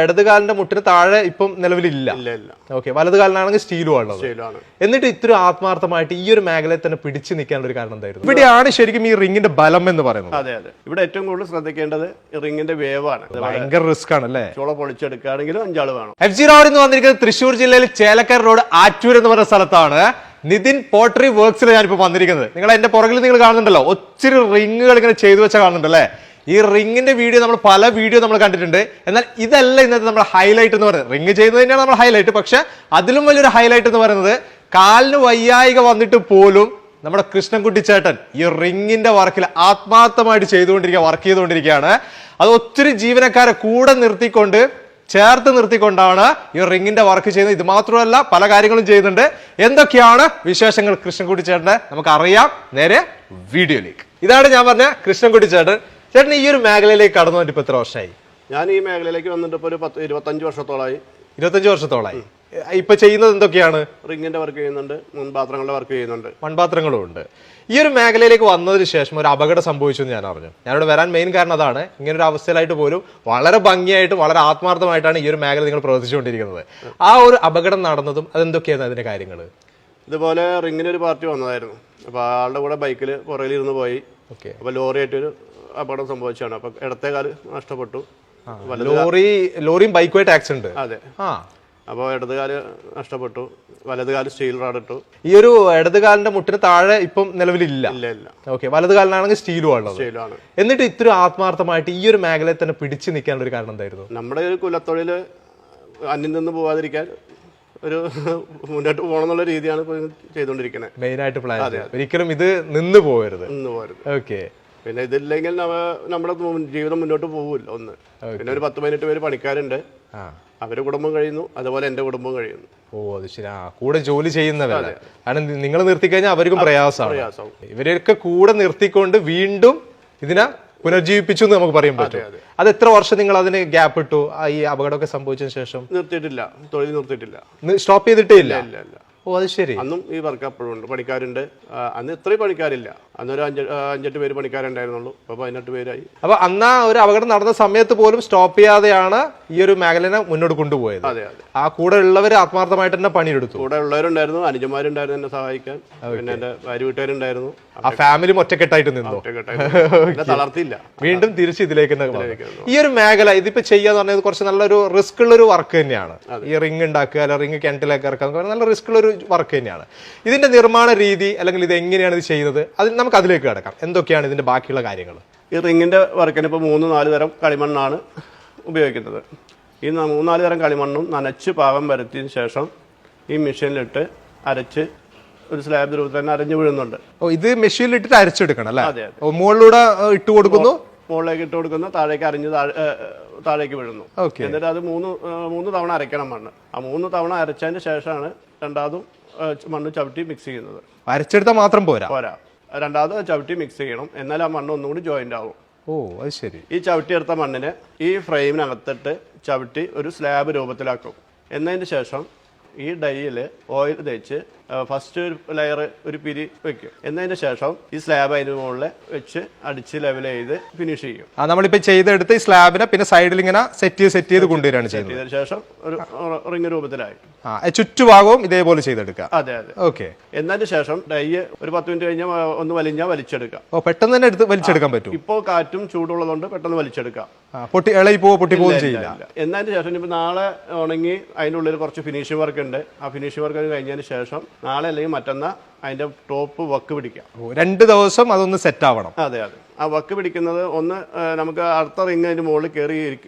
ഇടതുകാലിന്റെ മുട്ടിന് താഴെ ഇപ്പം നിലവിലില്ല. ഓക്കെ, വലതുകാലിനാണെങ്കിൽ സ്റ്റീലും ഉള്ളത്. എന്നിട്ട് ഇത്ര ആത്മാർത്ഥമായിട്ട് ഈ ഒരു മേഖലയിൽ തന്നെ പിടിച്ചു നിൽക്കാനുള്ള ഒരു കാരണം എന്തായിരുന്നു? ഇവിടെയാണ് ശരിക്കും ഈ റിങ്ങിന്റെ ബലം എന്ന് പറയുന്നത്. അതെ അതെ, ഇവിടെ ഏറ്റവും കൂടുതൽ ശ്രദ്ധിക്കേണ്ടത് റിങ്ങിന്റെ വേവ് ആണ്. ഭയങ്കര റിസ്ക് ആണ് അല്ലേ? ചോള പൊളിച്ചെടുക്കുകയാണെങ്കിലും 5 ആള് വേണം. FG Rower എന്ന് വന്നിരിക്കുന്നത് തൃശ്ശൂർ ജില്ലയിൽ ചേലക്കര റോഡ് ആറ്റൂർ എന്ന് പറയുന്ന സ്ഥലത്താണ്. നിതിൻ പോട്ടറി വർക്ക്സിൽ ഞാനിപ്പോ വന്നിരിക്കുന്നത്. നിങ്ങൾ എന്റെ പുറകിൽ നിങ്ങൾ കാണുന്നുണ്ടല്ലോ, ഒത്തിരി റിങ്ങുകൾ ഇങ്ങനെ ചെയ്തു വെച്ച കാണുന്നുണ്ടല്ലേ? ഈ റിങ്ങിന്റെ വീഡിയോ നമ്മൾ പല വീഡിയോ നമ്മൾ കണ്ടിട്ടുണ്ട്. എന്നാൽ ഇതല്ല ഇന്നത്തെ നമ്മുടെ ഹൈലൈറ്റ് എന്ന് പറയുന്നത്. റിങ് ചെയ്യുന്നത് തന്നെയാണ് നമ്മുടെ ഹൈലൈറ്റ്. പക്ഷെ അതിലും വലിയൊരു ഹൈലൈറ്റ് എന്ന് പറയുന്നത് കാലിന് വയ്യായിക വന്നിട്ട് പോലും നമ്മുടെ കൃഷ്ണൻകുട്ടി ചേട്ടൻ ഈ റിങ്ങിന്റെ വർക്കിൽ ആത്മാർത്ഥമായിട്ട് വർക്ക് ചെയ്തുകൊണ്ടിരിക്കുകയാണ്. അത് ഒത്തിരി ജീവനക്കാരെ കൂടെ നിർത്തിക്കൊണ്ട് ചേർത്ത് നിർത്തിക്കൊണ്ടാണ് ഈ റിങ്ങിന്റെ വർക്ക് ചെയ്യുന്നത്. ഇത് മാത്രമല്ല, പല കാര്യങ്ങളും ചെയ്യുന്നുണ്ട്. എന്തൊക്കെയാണ് വിശേഷങ്ങൾ കൃഷ്ണൻകുട്ടി ചേട്ടനെ നമുക്ക് അറിയാം. നേരെ വീഡിയോയിലേക്ക്. ഇതാണ് ഞാൻ പറഞ്ഞ കൃഷ്ണൻകുട്ടി ചേട്ടൻ. ചേട്ടൻ ഈ ഒരു മേഖലയിലേക്ക് കടന്നു വന്നിട്ട് ഇപ്പൊ എത്ര വർഷമായി? ഞാൻ ഈ മേഖലയിലേക്ക് വന്നിട്ട് ഇപ്പൊ ഒരു 25 വർഷത്തോളമായി. 25 വർഷത്തോളമായി. ഇപ്പൊ ചെയ്യുന്നത് എന്തൊക്കെയാണ്? റിങ്ങിന്റെ വർക്ക് ചെയ്യുന്നുണ്ട്, മൺപാത്രങ്ങളുടെ വർക്ക് ചെയ്യുന്നുണ്ട്. മൺപാത്രങ്ങളും ഉണ്ട്. ഈ ഒരു മേഖലയിലേക്ക് വന്നതിന് ശേഷം ഒരു അപകടം സംഭവിച്ചു എന്ന് ഞാൻ അറിഞ്ഞു. ഞാനിവിടെ വരാൻ മെയിൻ കാരണം അതാണ്. ഇങ്ങനൊരു അവസ്ഥയിലായിട്ട് പോലും വളരെ ഭംഗിയായിട്ട് വളരെ ആത്മാർത്ഥമായിട്ടാണ് ഈ ഒരു മേഖല നിങ്ങൾ പ്രവർത്തിച്ചുകൊണ്ടിരിക്കുന്നത്. ആ ഒരു അപകടം നടന്നതും അതെന്തൊക്കെയായിരുന്നു അതിന്റെ കാര്യങ്ങൾ? ഇതുപോലെ റിങ്ങിന് ഒരു പാർട്ടി വന്നതായിരുന്നു. അപ്പൊ ആളുടെ കൂടെ ബൈക്കിൽ പുറകിലിരുന്ന് പോയി. അപ്പൊ ലോറിയായിട്ടൊരു അപകടം സംഭവിച്ചാണ്. അപ്പൊ ഇടത്തെ കാല് നഷ്ടപ്പെട്ടു. ലോറിയും ബൈക്കുമായിട്ട് ആക്സിഡന്റ്. അതെ. അപ്പോൾ ഇടതുകാല് നഷ്ടപ്പെട്ടു, വലതുകാല് സ്റ്റീൽ റാഡ് ഇട്ടു. ഈ ഒരു ഇടതുകാലിന്റെ മുട്ടിന് താഴെ ഇപ്പം നിലവിലില്ല. ഓക്കെ, വലതുകാലിനാണെങ്കിൽ സ്റ്റീലും ഉള്ളത്. എന്നിട്ട് ഇത്ര ആത്മാർത്ഥമായിട്ട് ഈ ഒരു മേഖലയിൽ തന്നെ പിടിച്ചു നിൽക്കാനുള്ള ഒരു കാരണം എന്തായിരുന്നു? നമ്മുടെ ഒരു കുലത്തൊഴിൽ അന്യം നിന്ന് പോവാതിരിക്കാൻ ഒരു മുന്നോട്ട് പോകണം എന്നുള്ള രീതിയാണ് ചെയ്തുകൊണ്ടിരിക്കുന്നത്. മെയിനായിട്ട് പ്ലാൻ. ഒരിക്കലും ഇത് നിന്ന് പോകരുത്. ഓക്കെ. പിന്നെ ഇതില്ലെങ്കിൽ നമ്മുടെ ജീവിതം മുന്നോട്ട് പോകില്ല. ഒന്ന് പിന്നെ ഒരു 10-18 പേര് പണിക്കാരുണ്ട്. അവരുടെ കുടുംബം കഴിയുന്നു, അതുപോലെ എന്റെ കുടുംബം കഴിയുന്നു. ഓ, അത് ശരി. കൂടെ ജോലി ചെയ്യുന്നവരല്ലേ? കാരണം നിങ്ങൾ നിർത്തിക്കഴിഞ്ഞാൽ അവർക്കും പ്രയാസമാണ്. ഇവരെയൊക്കെ കൂടെ നിർത്തിക്കൊണ്ട് വീണ്ടും ഇതിനെ പുനർജീവിപ്പിച്ചു എന്ന് നമുക്ക് പറയാൻ പറ്റും. അത് എത്ര വർഷം നിങ്ങൾ അതിന് ഗ്യാപ്പ് ഇട്ടു? ഈ അപകടമൊക്കെ സംഭവിച്ചതിന് ശേഷം നിർത്തിയിട്ടില്ല, തൊഴിൽ നിർത്തിയിട്ടില്ല, സ്റ്റോപ്പ് ചെയ്തിട്ടേ ഇല്ല. ഓ, അത് ശരി. അന്നും ഈ വർക്ക് അപ്പോഴും ഉണ്ട്, പണിക്കാരുണ്ട്. അന്ന് ഇത്രയും പണിക്കാരില്ല. അന്നൊരു 5-8 പേര് പണിക്കാരുണ്ടായിരുന്നുള്ളൂ. ഇപ്പൊ 18 പേരായി. അപ്പൊ അന്ന് ഒരു അപകടം നടന്ന സമയത്ത് പോലും സ്റ്റോപ്പ് ചെയ്യാതെയാണ് ഈ ഒരു മേഖലനെ മുന്നോട്ട് കൊണ്ടുപോയത്. അതെ അതെ. ആ കൂടെ ഉള്ളവർ ആത്മാർത്ഥമായിട്ട് തന്നെ പണിയെടുത്തു. കൂടെ ഉള്ളവരുണ്ടായിരുന്നു, അനുജന്മാരുണ്ടായിരുന്നു എന്നെ സഹായിക്കാൻ. പിന്നെ എന്റെ ഭാര്യ വീട്ടുകാരുണ്ടായിരുന്നു. ആ ഫാമിലി ഒറ്റക്കെട്ടായിട്ട് നിന്നു, തളർത്തിയില്ല. വീണ്ടും തിരിച്ച് ഇതിലേക്ക്. ഈ ഒരു മേഖല ഇതിപ്പോ ചെയ്യാന്ന് പറഞ്ഞത് കുറച്ച് നല്ലൊരു റിസ്ക് ഉള്ള ഒരു വർക്ക് തന്നെയാണ്. ഈ റിങ് ഉണ്ടാക്കുക, അല്ല റിങ് കിണറ്റിലേക്ക് ഇറക്കുക, നല്ല റിസ്ക് ഉള്ള ഒരു വർക്ക് തന്നെയാണ്. ഇതിന്റെ നിർമ്മാണ രീതി അല്ലെങ്കിൽ ഇത് എങ്ങനെയാണ് ഇത് ചെയ്യുന്നത്, അത് നമുക്ക് അതിലേക്ക് കിടക്കാം. എന്തൊക്കെയാണ് ഇതിന്റെ ബാക്കിയുള്ള കാര്യങ്ങൾ? ഈ റിങ്ങിന്റെ വർക്കിന് ഇപ്പോൾ 3-4 തരം കളിമണ്ണാണ് ഉപയോഗിക്കുന്നത്. ഈ 3-4 തരം കളിമണ്ണും നനച്ച് പാകം വരുത്തിയതിന് ശേഷം ഈ മെഷീനിലിട്ട് അരച്ച് ഒരു സ്ലാബ് രൂപത്തിൽ തന്നെ അരഞ്ഞു വീഴുന്നുണ്ട്. ഓ, ഇത് മെഷീനിൽ ഇട്ടിട്ട് അരച്ചെടുക്കണം അല്ലേ? അതെ. മുകളിലൂടെ ഇട്ട് കൊടുക്കുന്നു, മുകളിലേക്ക് ഇട്ട് കൊടുക്കുന്നു, താഴേക്ക് അരിഞ്ഞ് താഴേക്ക് വീഴുന്നു. എന്നിട്ട് അത് 3 തവണ അരയ്ക്കണം മണ്ണ്. ആ 3 തവണ അരച്ചതിന് ശേഷമാണ് രണ്ടാമതും മണ്ണ് ചവിട്ടി മിക്സ് ചെയ്യുന്നത്. അരച്ചെടുത്താൽ മാത്രം പോരാ, രണ്ടാമത് ചവിട്ടി മിക്സ് ചെയ്യണം. എന്നാൽ ആ മണ്ണ് ഒന്നും കൂടി ജോയിന്റ് ആവും. ഓ, അത് ശരി. ഈ ചവിട്ടി എടുത്ത മണ്ണിനെ ഈ ഫ്രെയിമിനകത്തിട്ട് ചവിട്ടി ഒരു സ്ലാബ് രൂപത്തിലാക്കും. എന്നതിന് ശേഷം ഈ ഡൈയിൽ ഓയിൽ തേച്ച് ഫസ്റ്റ് ലെയർ ഒരു പിരി വെക്കും. എന്നതിന് ശേഷം ഈ സ്ലാബ് അതിന് മുകളിൽ വെച്ച് അടിച്ച് ലെവൽ ചെയ്ത് ഫിനിഷ് ചെയ്യും. നമ്മളിപ്പോ ചെയ്തെടുത്ത് ഈ സ്ലാബിനെ പിന്നെ സൈഡിൽ ഇങ്ങനെ സെറ്റ് ചെയ്ത് കൊണ്ടുവരികയാണ് ചെയ്യുന്നത്. ചെയ്തതിനു ശേഷം ഒരു റിംഗ് രൂപത്തിലായി ചുറ്റുഭാഗവും ഇതേപോലെ ചെയ്തെടുക്കുക. അതെ അതെ. ഓക്കെ. എന്നതിന് ശേഷം ഡൈ ഒരു 10 മിനിറ്റ് കഴിഞ്ഞാൽ ഒന്ന് വലിച്ചെടുക്കാം. ഓ, പെട്ടെന്ന് തന്നെ എടുത്ത് വലിച്ചെടുക്കാൻ പറ്റും. ഇപ്പോ കാറ്റും ചൂടുള്ളതുകൊണ്ട് പെട്ടെന്ന് വലിച്ചെടുക്കാം. പൊട്ടി പോകുകയും ചെയ്യില്ല. എന്നതിന് ശേഷം ഇപ്പൊ നാളെ ഉണങ്ങി അതിൻ്റെ ഉള്ളിൽ കുറച്ച് ഫിനിഷിംഗ് വർക്ക് ഉണ്ട്. ആ ഫിനിഷിംഗ് വർക്ക് കഴിഞ്ഞതിന് ശേഷം നാളെ അല്ലെങ്കിൽ മറ്റന്നാൾ അതിന്റെ ടോപ്പ് വക്ക് പിടിക്കാം. 2 ദിവസം അതൊന്ന് സെറ്റ് ആവണം. അതെ അതെ. ആ വക്ക് പിടിക്കുന്നത് ഒന്ന് നമുക്ക് അടുത്ത റിങ് അതിന്റെ മുകളിൽ കയറി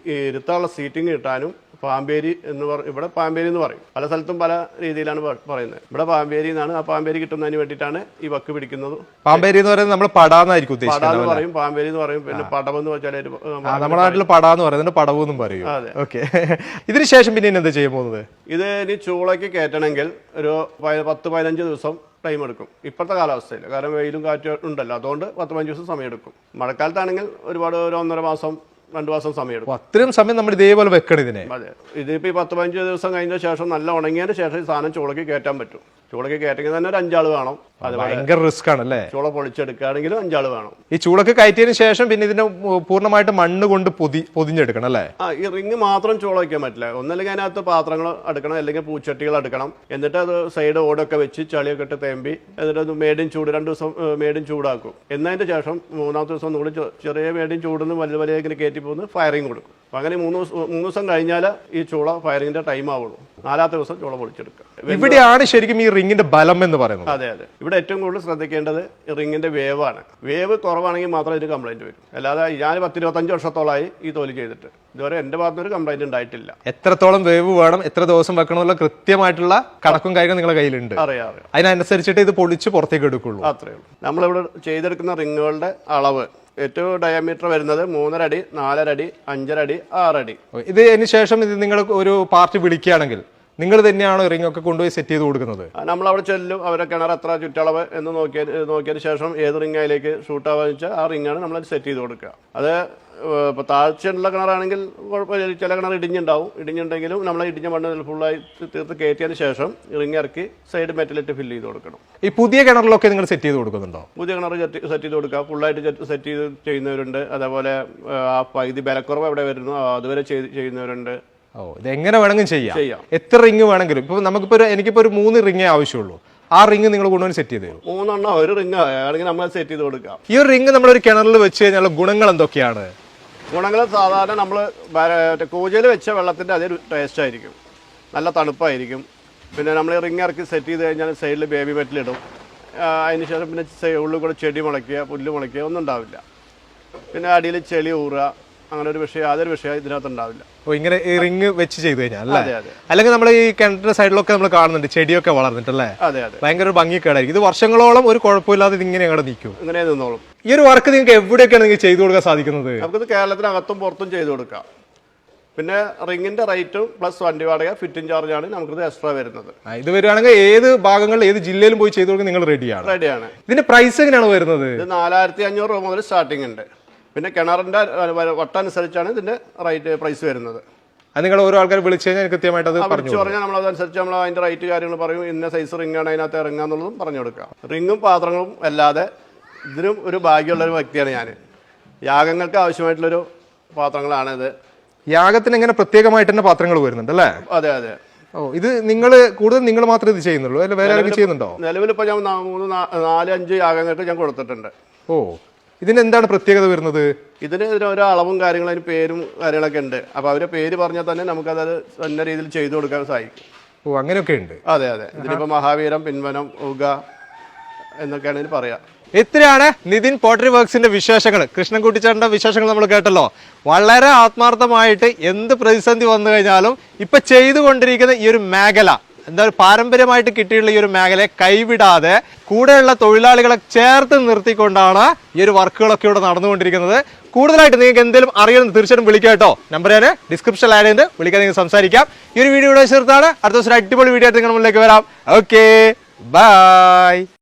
ഇരുത്താനുള്ള സീറ്റിംഗ് കിട്ടാനും പാമ്പേരി എന്ന് ഇവിടെ പാമ്പേരി എന്ന് പറയും. പല സ്ഥലത്തും പല രീതിയിലാണ് പറയുന്നത്. ഇവിടെ പാമ്പേരി എന്നാണ്. ആ പാമ്പേരി കിട്ടുന്നതിന് വേണ്ടിയിട്ടാണ് ഈ വക്ക് പിടിക്കുന്നത്. പാമ്പേരി എന്ന് പറയുന്നത് നമ്മൾ പടാന്നായിരിക്കും ഉദ്ദേശിക്കുന്നത്. പടാന്ന് പറയും, പാമ്പേരി എന്ന് പറയും, പിന്നെ പടവെന്ന് വെച്ചാൽ നമ്മുടെ നാട്ടിൽ പടാന്ന് പറയുന്നത് പടവെന്നും പറയും. അതെ. ഓക്കെ. ഇതിനുശേഷം പിന്നെ എന്താ ചെയ്യാൻ പോകുന്നത്? ഇത് ഇനി ചൂളയ്ക്ക് കയറ്റണമെങ്കിൽ ഒരു 10-15 ദിവസം ടൈം എടുക്കും. ഇപ്പോഴത്തെ കാലാവസ്ഥയിൽ, കാരണം വെയിലും കാറ്റും ഉണ്ടല്ലോ, അതുകൊണ്ട് 10-15 ദിവസം സമയം എടുക്കും. മഴക്കാലത്താണെങ്കിൽ ഒരുപാട് 1-1.5 മാസം 2 മാസം സമയം എടുക്കും. അത്രയും സമയം നമ്മൾ ഇതേപോലെ വെക്കണം ഇതിനെ. അതെ. ഇതിപ്പോ 10-15 ദിവസം കഴിഞ്ഞ ശേഷം നല്ല ഉണങ്ങിയതിന് ശേഷം ഈ സാധനം ചൂളയ്ക്ക് കയറ്റാൻ പറ്റും. ചൂളയ്ക്ക് കയറ്റെങ്കിൽ തന്നെ ഒരു 5 ആൾ വേണം. അതുപോലെ ഭയങ്കര റിസ്ക് ആണല്ലേ? ചൂള പൊളിച്ചെടുക്കുകയാണെങ്കിലും 5 ആൾ വേണം. ഈ ചൂളക്ക് കയറ്റിയതിന് ശേഷം പിന്നെ ഇതിനെ പൂർണ്ണമായിട്ട് മണ്ണ് കൊണ്ട് പൊതിഞ്ഞെടുക്കണം അല്ലേ? ഈ റിങ് മാത്രം ചൂള വയ്ക്കാൻ പറ്റില്ല. ഒന്നല്ലെങ്കിൽ അതിനകത്ത് പാത്രങ്ങൾ എടുക്കണം, അല്ലെങ്കിൽ പൂച്ചട്ടികൾ എടുക്കണം. എന്നിട്ട് അത് സൈഡ് ഓടൊക്കെ വെച്ച് ചളിയൊക്കെ ഇട്ട് തേമ്പി എന്നിട്ട് അത് മേടിയും ചൂട് 2 ദിവസം മേടിയും ചൂടാക്കും. എന്നതിന്റെ ശേഷം 3-ാമത്തെ ദിവസം ഒന്നുകൂടി ചെറിയ മേടിയും ചൂടുന്ന് വലിയ വലിയ ഇങ്ങനെ കയറ്റി പോകുന്ന ഫയറിങ് കൊടുക്കും. അപ്പം അങ്ങനെ 3 ദിവസം കഴിഞ്ഞാൽ ഈ ചൂള ഫയറിങ്ങിന്റെ ടൈം ആവുള്ളൂ. 4-ാമത്തെ ദിവസം ചൂള പൊളിച്ചെടുക്കുക. ഇവിടെയാണ് ശരിക്കും ഈ റിങ്ങിന്റെ ബലം എന്ന് പറയുന്നത്. അതെ അതെ, ഇവിടെ ഏറ്റവും കൂടുതൽ ശ്രദ്ധിക്കേണ്ടത് റിങ്ങിന്റെ വേവാണ്. വേവ് കുറവാണെങ്കിൽ മാത്രമേ ഇതിന് കംപ്ലൈന്റ് വരും. അല്ലാതെ ഞാൻ 10-25 വർഷത്തോളമായി ഈ തൊലി ചെയ്തിട്ട് ഇതുവരെ എന്റെ ഭാഗത്ത് ഒരു കംപ്ലൈന്റ് ഉണ്ടായിട്ടില്ല. എത്രത്തോളം വേവ് വേണം, എത്ര ദിവസം വെക്കണമെന്നുള്ള കൃത്യമായിട്ടുള്ള കണക്കും കാര്യങ്ങളും നിങ്ങളുടെ കയ്യിലുണ്ട്. അറിയാം. അതിനനുസരിച്ചിട്ട് ഇത് പൊളിച്ച് പുറത്തേക്ക് എടുക്കുള്ളൂ. അത്രേ ഉള്ളൂ. നമ്മളിവിടെ ചെയ്തെടുക്കുന്ന റിങ്ങുകളുടെ അളവ് ഏറ്റവും ഡയമീറ്റർ വരുന്നത് 3.5 അടി, 4.5 അടി, 5.5 അടി, 6 അടി. ഇതിന് ശേഷം ഇത് നിങ്ങൾ ഒരു പാർട്ടി വിളിക്കുകയാണെങ്കിൽ നിങ്ങൾ തന്നെയാണോ റിംഗ് ഒക്കെ കൊണ്ടുപോയി സെറ്റ് ചെയ്ത് കൊടുക്കുന്നത്? നമ്മളവിടെ ചെല്ലും, അവരെ കിണർ എത്ര ചുറ്റളവ് എന്ന് നോക്കിയതിന് ശേഷം ഏത് റിംഗ് അതിലേക്ക് ഷൂട്ട് ആവാന്ന് വെച്ചാൽ ആ റിംഗാണ് നമ്മൾ സെറ്റ് ചെയ്ത് കൊടുക്കുക. അത് ഇപ്പോൾ താഴ്ചയുള്ള കിണറാണെങ്കിൽ കുഴപ്പമില്ല, ചില കിണർ ഇടിഞ്ഞുണ്ടെങ്കിലും നമ്മൾ ഇടിഞ്ഞ മണ്ണ് ഫുള്ളായി തീർത്ത് കയറ്റിയതിന് ശേഷം റിംഗ് ഇറക്കി സൈഡ് മെറ്റലിട്ട് ഫില്ല് ചെയ്ത് കൊടുക്കണം. ഈ പുതിയ കിണറിലൊക്കെ നിങ്ങൾ സെറ്റ് ചെയ്ത് കൊടുക്കുന്നുണ്ടോ? പുതിയ കിണർ സെറ്റ് ചെയ്ത് കൊടുക്കുക, ഫുള്ളായിട്ട് സെറ്റ് ചെയ്ത് ചെയ്യുന്നവരുണ്ട്. അതേപോലെ ആ പകുതി ബലക്കുറവ് എവിടെ വരുന്നു അതുവരെ ചെയ്യുന്നവരുണ്ട്. ഇത് എങ്ങനെ വേണമെങ്കിലും ചെയ്യാം. എത്ര റിംഗ് വേണമെങ്കിലും. ഇപ്പൊ എനിക്കിപ്പോ ഒരു 3 റിംഗേ ആവശ്യമുള്ളൂ. ആ റിംഗ് നിങ്ങൾ കൊണ്ടുവന്ന് സെറ്റ് ചെയ്ത് തരും? 3 എണ്ണം ഒരു റിംഗ് ആണെങ്കിൽ നമ്മൾ സെറ്റ് ചെയ്ത് കൊടുക്കാം. ഈ ഒരു റിംഗ് നമ്മളൊരു കിണറിൽ വെച്ച് കഴിഞ്ഞാൽ ഗുണങ്ങൾ എന്തൊക്കെയാണ്? ഗുണങ്ങൾ സാധാരണ നമ്മൾ കൂജയിൽ വെച്ച വെള്ളത്തിന്റെ അതേ ടേസ്റ്റ് ആയിരിക്കും, നല്ല തണുപ്പായിരിക്കും. പിന്നെ നമ്മൾ റിംഗ് ഇറക്കി സെറ്റ് ചെയ്ത് കഴിഞ്ഞാൽ സൈഡിൽ ബേബി മെറ്റലിടും. അതിന് ശേഷം പിന്നെ ഉള്ളിൽ കൂടെ ചെടി മുളയ്ക്കുക, പുല്ല് മുളയ്ക്കുക ഒന്നും ഉണ്ടാവില്ല. പിന്നെ അടിയിൽ ചെളി ഊറുക, അങ്ങനെ യാതൊരു വിഷയം ഇതിനകത്ത് ഉണ്ടാവില്ല. ഇങ്ങനെ ഈ റിംഗ് വെച്ച് ചെയ്ത് കഴിഞ്ഞാൽ അല്ലെങ്കിൽ നമ്മൾ ഈ കിണറ്റിന്റെ സൈഡിലൊക്കെ നമ്മൾ കാണുന്നുണ്ട് ചെടിയൊക്കെ വളർന്നിട്ടല്ലേ? ഭയങ്കര ഭംഗിക്കേടായിരിക്കും. ഇത് വർഷങ്ങളോളം ഒരു കുഴപ്പമില്ലാതെ ഇങ്ങനെ അങ്ങോട്ട് നിൽക്കും, ഇങ്ങനെ നിന്നോളും. ഈ ഒരു വർക്ക് നിങ്ങൾക്ക് എവിടെയൊക്കെയാണ് നിങ്ങൾക്ക് ചെയ്തു കൊടുക്കാൻ സാധിക്കുന്നത്? നമുക്കിത് കേരളത്തിനകത്തും പുറത്തും ചെയ്തു കൊടുക്കാം. പിന്നെ റിംഗിന്റെ റേറ്റും പ്ലസ് വണ്ടി വാടക ഫിറ്റിംഗ് ചാർജാണ് നമുക്കിത് എക്സ്ട്രാ വരുന്നത്. ഇത് വരുവാണെങ്കിൽ ഏത് ഭാഗങ്ങളിൽ ഏത് ജില്ലയിലും പോയി ചെയ്തു കൊടുക്കാൻ നിങ്ങൾ റെഡിയാണ്. ഇതിന്റെ പ്രൈസ് എങ്ങനെയാണ് വരുന്നത്? ഇത് 4500 രൂപ മുതൽ സ്റ്റാർട്ടിംഗ് ഉണ്ട്. പിന്നെ കിണറിന്റെ വട്ടനുസരിച്ചാണ് ഇതിന്റെ പ്രൈസ് വരുന്നത്. അത് നിങ്ങൾ ഓരോ ആൾക്കാർ വിളിച്ചു കഴിഞ്ഞാൽ കൃത്യമായിട്ട് അത് വിളിച്ചു പറഞ്ഞാൽ നമ്മൾ അതനുസരിച്ച് നമ്മൾ അതിന്റെ റേറ്റ് കാര്യങ്ങൾ പറയും. ഇന്ന സൈസ് റിംഗാണ് അതിനകത്ത് ഇറങ്ങാന്നുള്ളതും പറഞ്ഞു കൊടുക്കുക. റിംഗും പാത്രങ്ങളും അല്ലാതെ ഇതിനും ഒരു ഭാഗ്യമുള്ള ഒരു വ്യക്തിയാണ് ഞാൻ. യാഗങ്ങൾക്ക് ആവശ്യമായിട്ടുള്ളൊരു പാത്രങ്ങളാണ് ഇത്. യാഗത്തിന് എങ്ങനെ പ്രത്യേകമായിട്ട് തന്നെ പാത്രങ്ങൾ വരുന്നുണ്ട് അല്ലേ? അതെ. ഇത് കൂടുതൽ നിങ്ങൾ മാത്രമേ ഇത് ചെയ്യുന്നുള്ളൂ, അല്ലെ വേറെ ആരെങ്കിലും ചെയ്യുന്നുണ്ടോ? നിലവിലിപ്പോൾ ഞാൻ 3-4-5 യാഗങ്ങൾക്ക് ഞാൻ കൊടുത്തിട്ടുണ്ട്. ഇതിന് എന്താണ് പ്രത്യേകത വരുന്നത്? ഇതിന് ഓരോ അളവും കാര്യങ്ങളും അതിന് പേരും കാര്യങ്ങളൊക്കെ ഉണ്ട്. അപ്പോൾ അവരുടെ പേര് പറഞ്ഞാൽ തന്നെ നമുക്കത് നല്ല രീതിയിൽ ചെയ്തു കൊടുക്കാൻ സാധിക്കും. അങ്ങനെയൊക്കെ ഉണ്ട്. അതെ. ഇതിനിപ്പോൾ മഹാവീരം, പിൻവനം, ഉഗ എന്നൊക്കെയാണ് ഇതിന് പറയാ. ഇത്രയാണ് നിതിൻ പോട്ടറി വർക്സിന്റെ വിശേഷങ്ങൾ. കൃഷ്ണൻകുട്ടിച്ചേട്ടന്റെ വിശേഷങ്ങൾ നമ്മൾ കേട്ടല്ലോ. വളരെ ആത്മാർത്ഥമായിട്ട് എന്ത് പ്രതിസന്ധി വന്നു കഴിഞ്ഞാലും ഇപ്പൊ ചെയ്തുകൊണ്ടിരിക്കുന്ന ഈ ഒരു മേഖല പാരമ്പര്യമായിട്ട് കിട്ടിയുള്ള ഈ ഒരു മേഖലയെ കൈവിടാതെ കൂടെയുള്ള തൊഴിലാളികളെ ചേർത്ത് നിർത്തിക്കൊണ്ടാണ് ഈ ഒരു വർക്കുകളൊക്കെ ഇവിടെ നടന്നുകൊണ്ടിരിക്കുന്നത്. കൂടുതലായിട്ട് നിങ്ങൾക്ക് എന്തെങ്കിലും അറിയണം തീർച്ചയായിട്ടും വിളിക്കാം കേട്ടോ. നമ്പർ ഞാൻ ഡിസ്ക്രിപ്ഷനിൽ ആഡ് ചെയ്ത് വിളിക്കാൻ നിങ്ങൾക്ക് സംസാരിക്കാം. ഈ ഒരു വീഡിയോ ഇവിടെ ചേർത്താണ്. അടുത്ത ദിവസം അടിപൊളി വീഡിയോ ആയിട്ട് നിങ്ങൾ മുന്നിലേക്ക് വരാം. Okay, by.